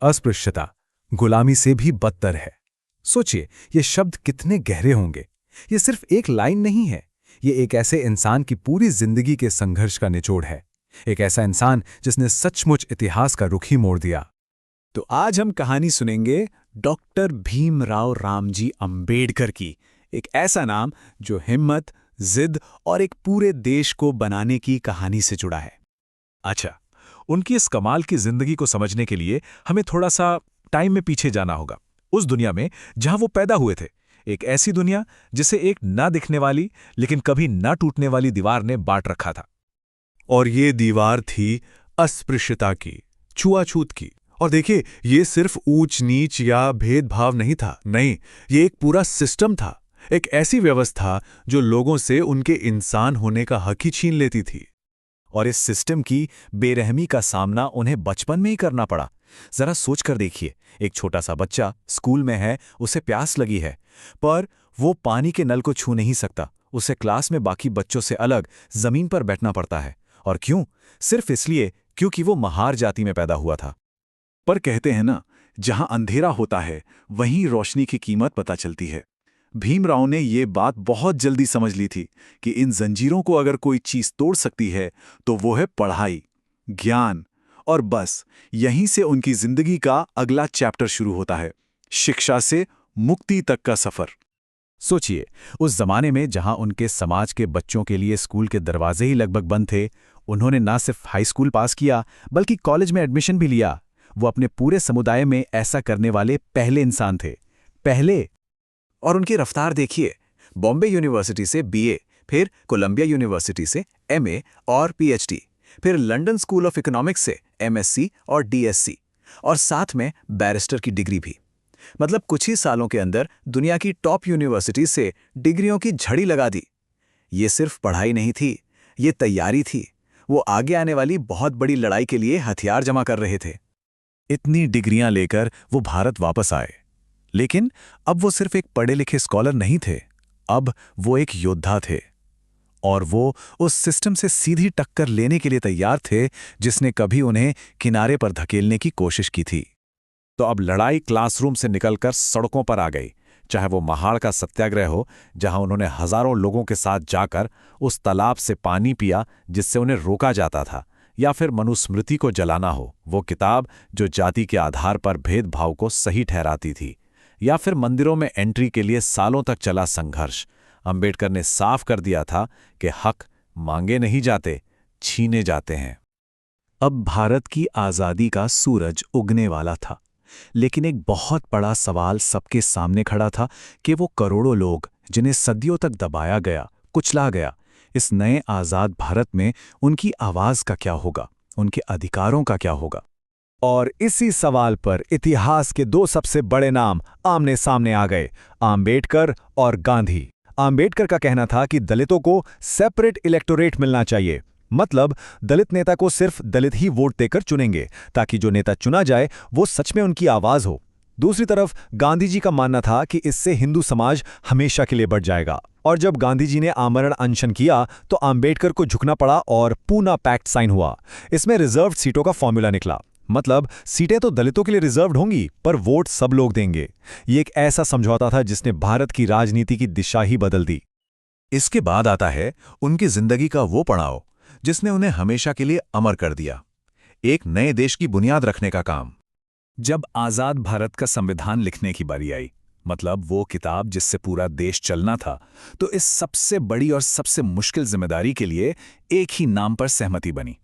अस्पृश्यता गुलामी से भी बदतर है। सोचिए, ये शब्द कितने गहरे होंगे। ये सिर्फ एक लाइन नहीं है, ये एक ऐसे इंसान की पूरी जिंदगी के संघर्ष का निचोड़ है। एक ऐसा इंसान जिसने सचमुच इतिहास का रुख ही मोड़ दिया। तो आज हम कहानी सुनेंगे डॉक्टर भीमराव रामजी अंबेडकर की। एक ऐसा नाम जो हिम्मत, जिद और एक पूरे देश को बनाने की कहानी से जुड़ा है। अच्छा, उनकी इस कमाल की जिंदगी को समझने के लिए हमें थोड़ा सा टाइम में पीछे जाना होगा, उस दुनिया में जहां वो पैदा हुए थे। एक ऐसी दुनिया जिसे एक ना दिखने वाली लेकिन कभी ना टूटने वाली दीवार ने बांट रखा था। और ये दीवार थी अस्पृश्यता की, छुआछूत की। और देखिए, ये सिर्फ ऊंच नीच या भेदभाव नहीं था, नहीं, ये एक पूरा सिस्टम था। एक ऐसी व्यवस्था जो लोगों से उनके इंसान होने का हक ही छीन लेती थी। और इस सिस्टम की बेरहमी का सामना उन्हें बचपन में ही करना पड़ा। जरा सोच कर देखिए, एक छोटा सा बच्चा स्कूल में है, उसे प्यास लगी है, पर वो पानी के नल को छू नहीं सकता। उसे क्लास में बाकी बच्चों से अलग जमीन पर बैठना पड़ता है। और क्यों? सिर्फ इसलिए क्योंकि वो महार जाति में पैदा हुआ था। पर कहते हैं ना, जहां अंधेरा होता है वहीं रोशनी की कीमत पता चलती है। भीमराव ने ये बात बहुत जल्दी समझ ली थी कि इन जंजीरों को अगर कोई चीज तोड़ सकती है तो वो है पढ़ाई, ज्ञान। और बस यहीं से उनकी जिंदगी का अगला चैप्टर शुरू होता है, शिक्षा से मुक्ति तक का सफर। सोचिए, उस जमाने में जहां उनके समाज के बच्चों के लिए स्कूल के दरवाजे ही लगभग बंद थे, उन्होंने ना सिर्फ हाई स्कूल पास किया बल्कि कॉलेज में एडमिशन भी लिया। वो अपने पूरे समुदाय में ऐसा करने वाले पहले इंसान थे, पहले। और उनकी रफ्तार देखिए, बॉम्बे यूनिवर्सिटी से बीए, फिर कोलंबिया यूनिवर्सिटी से एमए और पीएचडी, फिर लंदन स्कूल ऑफ इकोनॉमिक्स से एमएससी और डीएससी, और साथ में बैरिस्टर की डिग्री भी। मतलब कुछ ही सालों के अंदर दुनिया की टॉप यूनिवर्सिटी से डिग्रियों की झड़ी लगा दी। ये सिर्फ पढ़ाई नहीं थी, ये तैयारी थी। वो आगे आने वाली बहुत बड़ी लड़ाई के लिए हथियार जमा कर रहे थे। इतनी डिग्रियां लेकर वो भारत वापस आए, लेकिन अब वो सिर्फ एक पढ़े लिखे स्कॉलर नहीं थे, अब वो एक योद्धा थे। और वो उस सिस्टम से सीधी टक्कर लेने के लिए तैयार थे जिसने कभी उन्हें किनारे पर धकेलने की कोशिश की थी। तो अब लड़ाई क्लासरूम से निकलकर सड़कों पर आ गई। चाहे वो महाड़ का सत्याग्रह हो, जहां उन्होंने हजारों लोगों के साथ जाकर उस तालाब से पानी पिया जिससे उन्हें रोका जाता था, या फिर मनुस्मृति को जलाना हो, वो किताब जो जाति के आधार पर भेदभाव को सही ठहराती थी, या फिर मंदिरों में एंट्री के लिए सालों तक चला संघर्ष। अंबेडकर ने साफ कर दिया था कि हक मांगे नहीं जाते, छीने जाते हैं। अब भारत की आज़ादी का सूरज उगने वाला था, लेकिन एक बहुत बड़ा सवाल सबके सामने खड़ा था कि वो करोड़ों लोग जिन्हें सदियों तक दबाया गया, कुचला गया, इस नए आज़ाद भारत में उनकी आवाज़ का क्या होगा, उनके अधिकारों का क्या होगा। और इसी सवाल पर इतिहास के दो सबसे बड़े नाम आमने सामने आ गए, अंबेडकर और गांधी। अंबेडकर का कहना था कि दलितों को सेपरेट इलेक्टोरेट मिलना चाहिए, मतलब दलित नेता को सिर्फ दलित ही वोट देकर चुनेंगे ताकि जो नेता चुना जाए वो सच में उनकी आवाज हो। दूसरी तरफ गांधी जी का मानना था कि इससे हिंदू समाज हमेशा के लिए बढ़ जाएगा। और जब गांधी जी ने आमरण अनशन किया तो अंबेडकर को झुकना पड़ा और पूना पैक्ट साइन हुआ। इसमें रिजर्व्ड सीटों का फॉर्मूला निकला, मतलब सीटें तो दलितों के लिए रिजर्व्ड होंगी पर वोट सब लोग देंगे। ये एक ऐसा समझौता था जिसने भारत की राजनीति की दिशा ही बदल दी। इसके बाद आता है उनकी जिंदगी का वो पड़ाव जिसने उन्हें हमेशा के लिए अमर कर दिया, एक नए देश की बुनियाद रखने का काम। जब आज़ाद भारत का संविधान लिखने की बारी आई, मतलब वो किताब जिससे पूरा देश चलना था, तो इस सबसे बड़ी और सबसे मुश्किल जिम्मेदारी के लिए एक ही नाम पर सहमति बनी,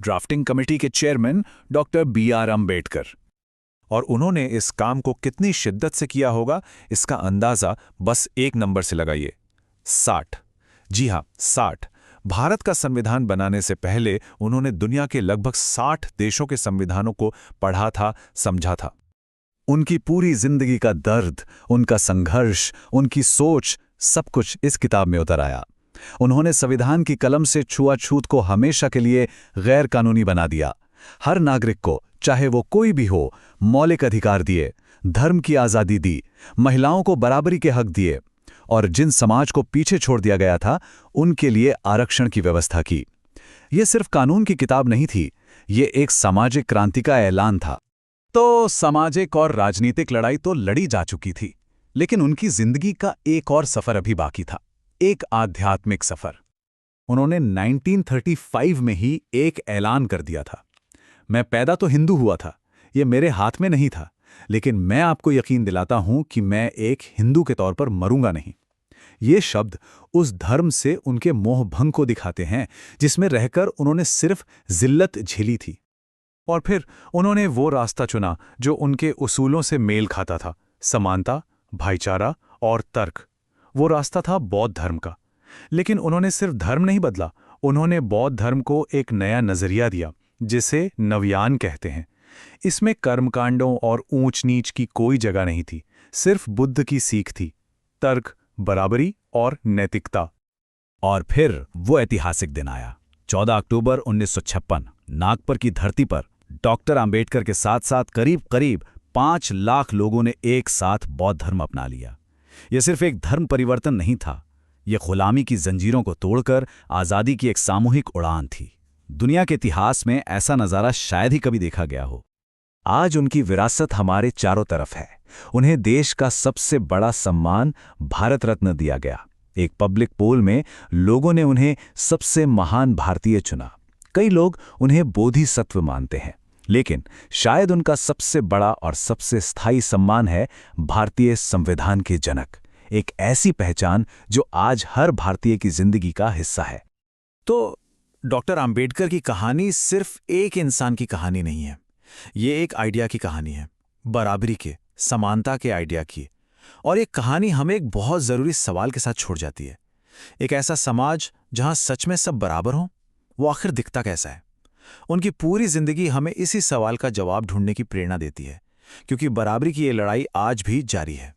ड्राफ्टिंग कमेटी के चेयरमैन डॉक्टर B.R. अंबेडकर। और उन्होंने इस काम को कितनी शिद्दत से किया होगा, इसका अंदाजा बस एक नंबर से लगाइए, 60। जी हां, 60। भारत का संविधान बनाने से पहले उन्होंने दुनिया के लगभग 60 देशों के संविधानों को पढ़ा था, समझा था। उनकी पूरी जिंदगी का दर्द, उनका संघर्ष, उनकी सोच, सब कुछ इस किताब में उतर आया। उन्होंने संविधान की कलम से छुआछूत को हमेशा के लिए गैर कानूनी बना दिया। हर नागरिक को, चाहे वो कोई भी हो, मौलिक अधिकार दिए, धर्म की आज़ादी दी, महिलाओं को बराबरी के हक दिए, और जिन समाज को पीछे छोड़ दिया गया था उनके लिए आरक्षण की व्यवस्था की। ये सिर्फ कानून की किताब नहीं थी, ये एक सामाजिक क्रांति का ऐलान था। तो सामाजिक और राजनीतिक लड़ाई तो लड़ी जा चुकी थी, लेकिन उनकी जिंदगी का एक और सफर अभी बाकी था, एक आध्यात्मिक सफर। उन्होंने 1935 में ही एक ऐलान कर दिया था, मैं पैदा तो हिंदू हुआ था, ये मेरे हाथ में नहीं था, लेकिन मैं आपको यकीन दिलाता हूं कि मैं एक हिंदू के तौर पर मरूंगा नहीं। ये शब्द उस धर्म से उनके मोहभंग को दिखाते हैं जिसमें रहकर उन्होंने सिर्फ जिल्लत झेली थी। और फिर उन्होंने वो रास्ता चुना जो उनके उसूलों से मेल खाता था, समानता, भाईचारा और तर्क। वो रास्ता था बौद्ध धर्म का। लेकिन उन्होंने सिर्फ धर्म नहीं बदला, उन्होंने बौद्ध धर्म को एक नया नजरिया दिया, जिसे नवयान कहते हैं। इसमें कर्मकांडों और ऊंच नीच की कोई जगह नहीं थी, सिर्फ बुद्ध की सीख थी, तर्क, बराबरी और नैतिकता। और फिर वो ऐतिहासिक दिन आया, 14 अक्टूबर 1956। नागपुर की धरती पर डॉक्टर अंबेडकर के साथ साथ करीब 5 लाख लोगों ने एक साथ बौद्ध धर्म अपना लिया। यह सिर्फ एक धर्म परिवर्तन नहीं था, यह गुलामी की जंजीरों को तोड़कर आज़ादी की एक सामूहिक उड़ान थी। दुनिया के इतिहास में ऐसा नज़ारा शायद ही कभी देखा गया हो। आज उनकी विरासत हमारे चारों तरफ है। उन्हें देश का सबसे बड़ा सम्मान भारत रत्न दिया गया। एक पब्लिक पोल में लोगों ने उन्हें सबसे महान भारतीय चुना। कई लोग उन्हें बोधिसत्व मानते हैं, लेकिन शायद उनका सबसे बड़ा और सबसे स्थायी सम्मान है भारतीय संविधान के जनक, एक ऐसी पहचान जो आज हर भारतीय की जिंदगी का हिस्सा है। तो डॉक्टर अंबेडकर की कहानी सिर्फ एक इंसान की कहानी नहीं है, ये एक आइडिया की कहानी है, बराबरी के, समानता के आइडिया की। और ये कहानी हमें एक बहुत ज़रूरी सवाल के साथ छोड़ जाती है। एक ऐसा समाज जहां सच में सब बराबर हों, वो आखिर दिखता कैसा है? उनकी पूरी जिंदगी हमें इसी सवाल का जवाब ढूंढने की प्रेरणा देती है, क्योंकि बराबरी की ये लड़ाई आज भी जारी है।